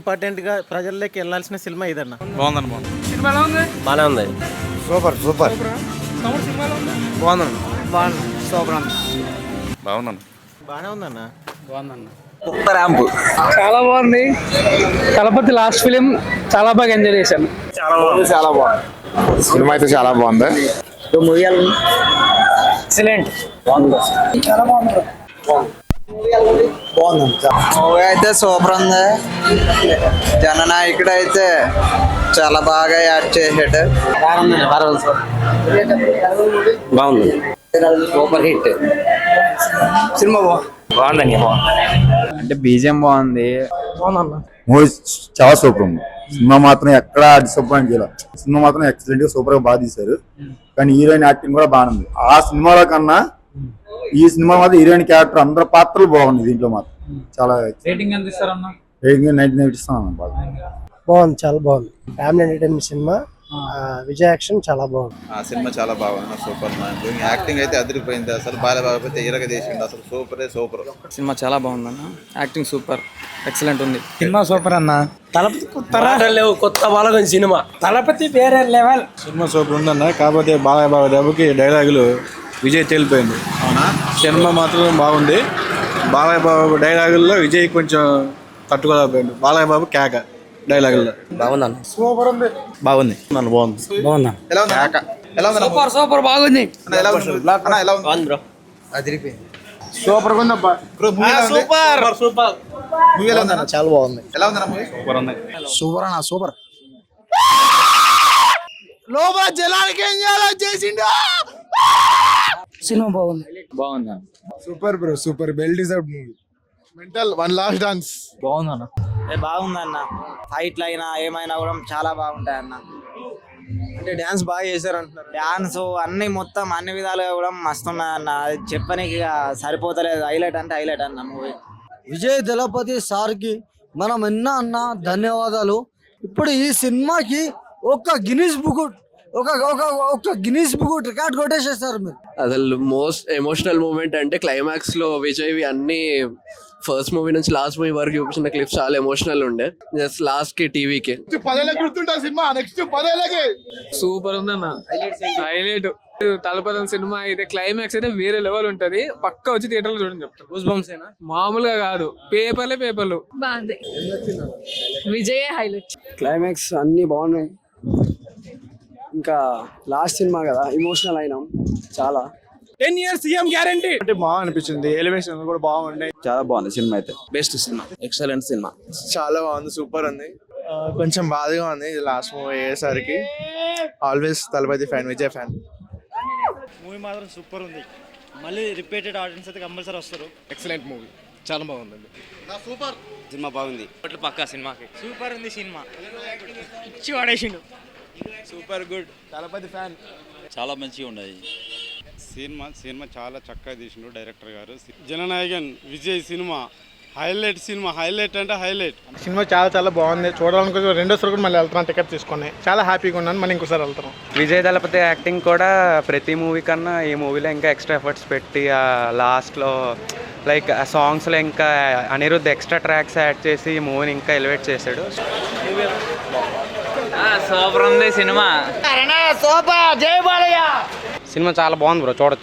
ఇంపార్టెంట్గా ప్రజల్లోకి వెళ్ళాల్సిన సినిమా ఇదన్న. బాగుంది. సినిమా ఎలా ఉంది? బాగానే ఉంది. సూపర్ సూపర్ తమ్ముడు సినిమా ఎలా ఉంది? బాగుందండి. సూపర్ అన్న. బాగుందండి. బాగానే ఉందన్న. చాలా బాగుంది. తలపతి లాస్ట్ ఫిలిం చాలా బాగా ఎంజాయ్ చేశాను. చాలా బాగుంది. సినిమా అయితే చాలా బాగుంది. ఎక్సలెంట్. మూవీ అయితే సూపర్ ఉంది. జననాయకుడు అయితే చాలా బాగా యాడ్ చేసాడు. బాగుంది. సూపర్ హిట్ సినిమా బాగుందండి. అంటే బీజిఎం బాగుంది. మూవీ చాలా సూపర్ ఉంది. సినిమా మాత్రం ఎక్కడ డిసప్పాయింట్ చేయాలి. సినిమా మాత్రం ఎక్సలెంట్ గా సూపర్ గా బాగా తీశారు. కానీ హీరోయిన్ యాక్టింగ్ కూడా బాగుంది. ఆ సినిమాలో కన్నా ఈ సినిమా మాత్రం హీరోయిన్ క్యారెక్టర్ అందరి పాత్రలు బాగుంది. దీంట్లో మాత్రం చాలా రేటింగ్ ఎంత ఇస్తారన్న? రేటింగ్ 99 ఇస్తాను. బాగుంది, చాలా బాగుంది. Family entertainment cinema. Vijay action చాలా బాగుంది. ఆ సినిమా చాలా బాగుంది. సూపర్ మ్యాన్ యాక్టింగ్ అయితే అదిరిపోయింది. అసలు బాలబాబు ఇరగ చేసిండు. అసలు సూపర్. సినిమా చాలా బాగుందన్న. యాక్టింగ్ సూపర్ ఎక్సలెంట్ ఉంది. సినిమా సూపర్ అన్న. తలపతి కొత్త బాలగం సినిమా. తలపతి వేరే లెవెల్. సినిమా సూపర్ ఉందన్న. కాకపోతే బాలయ్య దెబ్బకి డైలాగులు విజయ్ తేలిపోయింది. సినిమా మాత్రం బాగుంది. బాలయ్య బాబు డైలాగుల్లో విజయ్ కొంచెం తట్టుకోలేకపోయింది. బాలయ్య బాబు కేక డైలాగుల్లో బాగుందన్న. సూపర్ ఉంది. బాగుంది. నన్ను బాగుంది. ఎలా ఉంది? ఎలా ఉంది? సూపర్ బాగుంది. అన్న, ఎలా ఉంది? అన్న, ఎలా ఉంది? బ్రో అదిరిపోయింది. సూపర్ ఉందబ్బా. మూవీ ఎలా ఉందన్న? చాలా బాగుంది. ఎలా ఉందన్న మూవీ? సూపర్ ఉంది. సూపర్ అన్న సూపర్. లోపల జనానికి ఏం చేయాలో చేసిండు. సినిమా బాగుంది. బాగుందన్న. Super bro, super. Well deserved movie. Mental one last dance. బాగుందన్న. బాగుందన్న. ఫైట్లు అయినా ఏమైనా కూడా చాలా బాగుంటాయి అన్న. అంటే డాన్స్ బాగా చేశారు అంటున్నారు. డాన్స్ అన్ని మొత్తం అన్ని విధాలుగా కూడా మస్తు ఉన్నాయి అన్న. అది చెప్పనీకి ఇక సరిపోతలేదు. హైలైట్ అంటే హైలైట్ అన్న మూవీ. విజయ్ దళపతి సార్కి మనం అన్న ధన్యవాదాలు. ఇప్పుడు ఈ సినిమాకి ఒక గిన్నీస్ బుక్ రికార్డ్ కొట్టేసేస్తారు మీరు. అసలు మోస్ట్ ఎమోషనల్ మూమెంట్ అంటే క్లైమాక్స్ లో విజయ్ అన్ని ఫస్ట్ మూవీ నుంచి లాస్ట్ మూవీ వరకు చూపించిన క్లిప్స్ చాలా ఎమోషనల్ ఉండే. జస్ట్ లాస్ట్ కి టీవీకి సూపర్ ఉందన్న. హైలైట్. తలపతి సినిమా అయితే క్లైమాక్స్ అయితే వేరే లెవెల్ ఉంటది. పక్కా వచ్చి థియేటర్ లో చూడండి చెప్తాను. మామూలుగా కాదు. పేపర్లు బాగుంది. విజయ్ హైలైట్. క్లైమాక్స్ అన్ని బాగున్నాయి. ఇంకా లాస్ట్ సినిమా కదా, ఎమోషనల్ అయినాం చాలా. 10 years సీఎం గ్యారంటీ. అంటే బాగా అనిపించింది. ఎలివేషన్ కూడా బాగుంది. చాలా బాగుంది సినిమా అయితే. Best cinema. Excellent cinema. చాలా బాగుంది. సూపర్ ఉంది. కొంచెం బాధగా ఉంది లాస్ట్ మూవీ అయ్యేసరికి. Always Thalapathy fan, Vijay fan. Movie మాత్రం సూపర్ ఉంది. మళ్ళీ రిపీటెడ్ ఆడియన్స్ అయితే కంపల్సరీ వస్తారు. Excellent movie. చాలా బాగుందండి. సూపర్ సినిమా బాగుంది. పక్కా సినిమాకి సూపర్ ఉంది. సినిమా ఇచ్చి వాడేసిండు. Super good. తలపతి ఫ్యాన్. చాలా మంచిగా ఉన్నది సినిమా చాలా చక్కగా తీసిండు డైరెక్టర్ గారు. జననాయకన్ విజయ్ సినిమా హైలైట్ అంటే హైలైట్. సినిమా చాలా బాగుంది. చూడాలనుకుంటే రెండోసారి కూడా మళ్ళీ వెళ్తున్నాను. టికెట్ తీసుకొని చాలా హ్యాపీగా ఉన్నాను. మళ్ళీ ఇంకోసారి వెళ్తాను. విజయ్ దళపతి యాక్టింగ్ కూడా ప్రతి మూవీ కన్నా ఈ మూవీలో ఇంకా ఎక్స్ట్రా ఎఫర్ట్స్ పెట్టి లాస్ట్లో లైక్ ఆ సాంగ్స్లో ఇంకా అనిరుద్ధ్ ఎక్స్ట్రా ట్రాక్స్ యాడ్ చేసి ఈ మూవీని ఇంకా ఎలివేట్ చేశాడు. సూపర్ ఉంది సినిమా. సినిమా చాలా బాగుంది బ్రో, చూడొచ్చు.